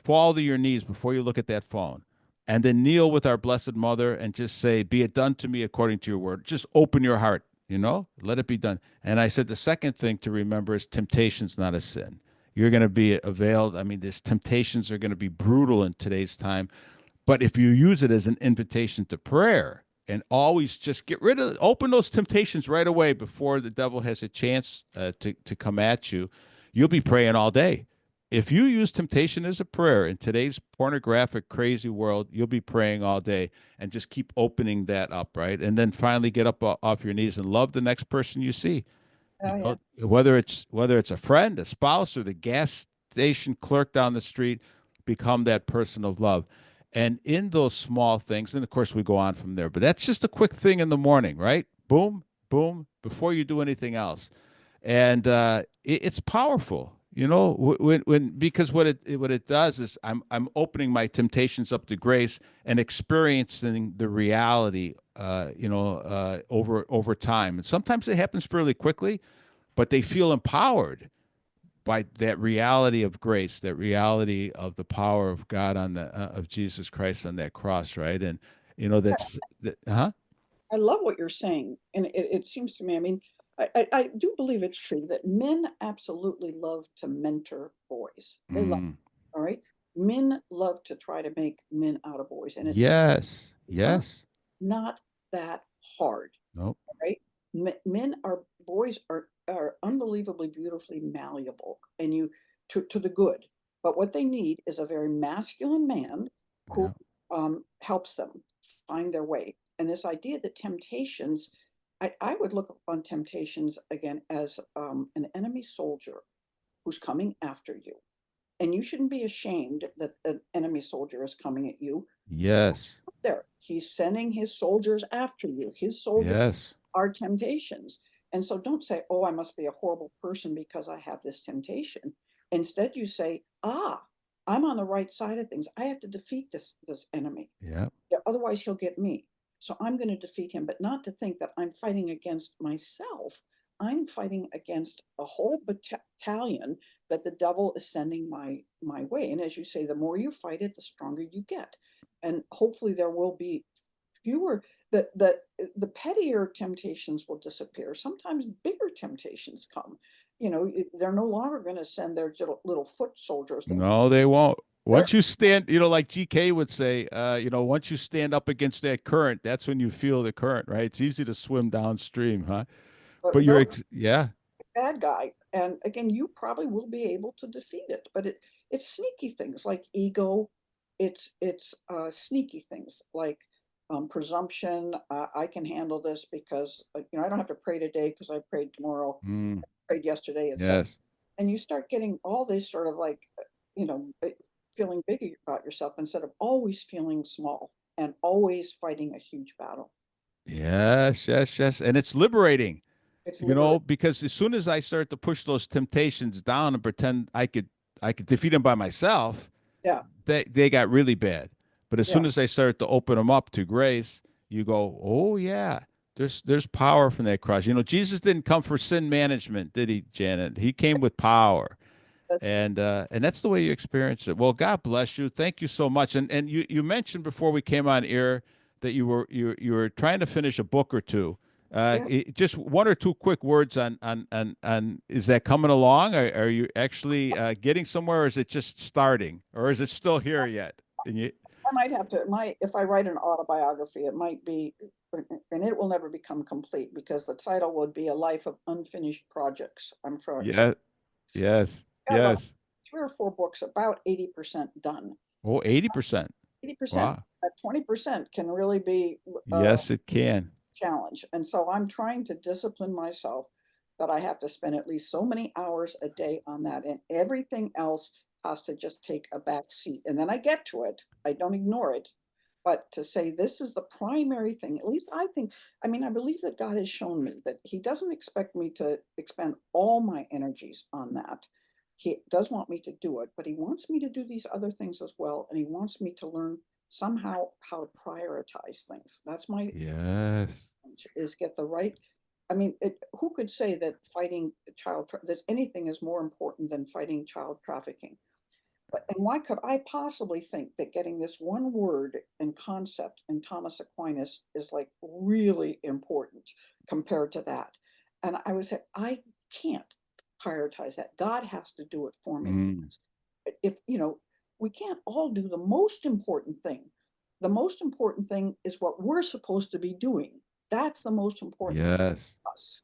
fall to your knees before you look at that phone. And then kneel with our Blessed Mother and just say, "Be it done to me according to your word." Just open your heart, let it be done. And I said the second thing to remember is temptation's not a sin. You're going to be availed. I mean, these temptations are going to be brutal in today's time. But if you use it as an invitation to prayer and always just open those temptations right away before the devil has a chance to come at you, you'll be praying all day. If you use temptation as a prayer in today's pornographic, crazy world, you'll be praying all day and just keep opening that up, right? And then finally get up off your knees and love the next person you see. You yeah, yeah. know, whether it's a friend, a spouse, or the gas station clerk down the street, become that person of love. And in those small things, and of course we go on from there, but that's just a quick thing in the morning, right? Boom, boom, before you do anything else. And it's powerful, when because what it does is I'm opening my temptations up to grace and experiencing the reality, over time. And sometimes it happens fairly quickly, but they feel empowered by that reality of grace, that reality of the power of God of Jesus Christ on that cross, right? And that's huh? I love what you're saying, and it seems to me. I mean, I do believe it's true that men absolutely love to mentor boys. They love, Mm, all right. Men love to try to make men out of boys, and yes, it's not yes. not that hard, Nope. right? Men are boys are unbelievably beautifully malleable, and you to the good. But what they need is a very masculine man who Yeah. helps them find their way. And this idea that temptations, I would look upon temptations again as an enemy soldier who's coming after you. And you shouldn't be ashamed that an enemy soldier is coming at you. Yes. There, he's sending his soldiers after you. His soldiers Yes. are temptations. And so don't say, oh, I must be a horrible person because I have this temptation. Instead, you say, I'm on the right side of things. I have to defeat this enemy. Yeah. Yeah, otherwise, he'll get me. So I'm going to defeat him, but not to think that I'm fighting against myself. I'm fighting against a whole battalion that the devil is sending my way. And as you say, the more you fight it, the stronger you get. And hopefully there will be fewer the pettier temptations will disappear. Sometimes bigger temptations come. They're no longer going to send their little foot soldiers. No, they won't. They're Once you stand, like GK would say, once you stand up against that current, that's when you feel the current, right? It's easy to swim downstream, huh? But those yeah, bad guy. And again, you probably will be able to defeat it, but it's sneaky things like ego. It's sneaky things like presumption. I can handle this because I don't have to pray today because I prayed tomorrow, mm, prayed yesterday, etc. yes, And you start getting all this sort of like you know feeling big about yourself instead of always feeling small and always fighting a huge battle. yes, yes, yes, and it's liberating, It's liberating. because as soon as I start to push those temptations down and pretend I could defeat them by myself, Yeah, they got really bad. But as yeah, soon as I started to open them up to grace, you go, oh yeah, there's power from that cross. You know, Jesus didn't come for sin management, did he, Janet? He came with power. That's And that's the way you experience it. Well, God bless you. Thank you so much. And you mentioned before we came on air that you were trying to finish a book or two. yeah. Just one or two quick words on is that coming along? Are you actually getting somewhere, or is it just starting, or is it still here yet? And you, I might have to, if I write an autobiography, it might be, and it will never become complete because the title would be A Life of Unfinished Projects. I'm sure. yeah, yes, Got about yes. 3 or 4 books, about 80% done. Oh, 80%. 80%, Wow. 20% can really be a Yes, it can. challenge. And so I'm trying to discipline myself that I have to spend at least so many hours a day on that, and everything else has to just take a back seat. And then I get to it, I don't ignore it. But to say this is the primary thing, at least I think, I mean, I believe that God has shown me that He doesn't expect me to expend all my energies on that. He does want me to do it, but He wants me to do these other things as well. And He wants me to learn somehow how to prioritize things. That's my Yes. challenge, is get the right. I mean, who could say that fighting that anything is more important than fighting child trafficking? But and why could I possibly think that getting this one word and concept in Thomas Aquinas is like really important compared to that? And I would say I can't prioritize that. God has to do it for me. Mm, If we can't all do the most important thing. The most important thing is what we're supposed to be doing. That's the most important yes. to us.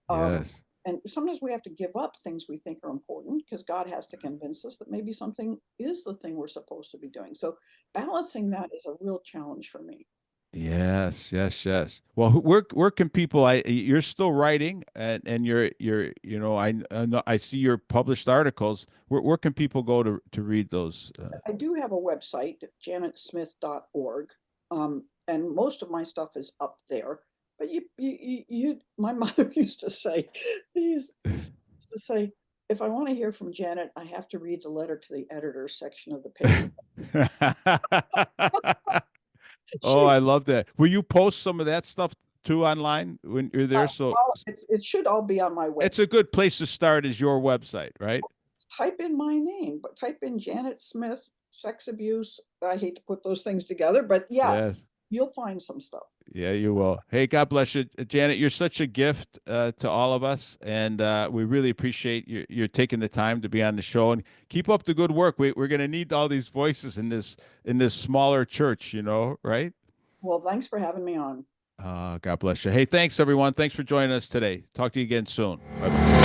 Um, Yes. and sometimes we have to give up things we think are important because God has to convince us that maybe something is the thing we're supposed to be doing. So balancing that is a real challenge for me. Yes, yes, yes. Well, where can people? You're still writing, and you're I know I see your published articles. Where can people go to read those? I do have a website, janetsmith.org, and most of my stuff is up there. But my mother used to say, if I want to hear from Janet, I have to read the letter to the editor section of the paper. Oh, She I love that. Will you post some of that stuff too online when you're there? So it should all be on my it's a website. good place to start. Is your website, right? Type in my name, but type in Janet Smith, sex abuse. I hate to put those things together, but yeah, Yes. you'll find some stuff. Yeah, you will. Hey, God bless you, Janet. You're such a gift to all of us, and we really appreciate you taking the time to be on the show. And keep up the good work. We're going to need all these voices in this smaller church, right? Well, thanks for having me on. God bless you. Hey, thanks everyone. Thanks for joining us today. Talk to you again soon. Bye bye.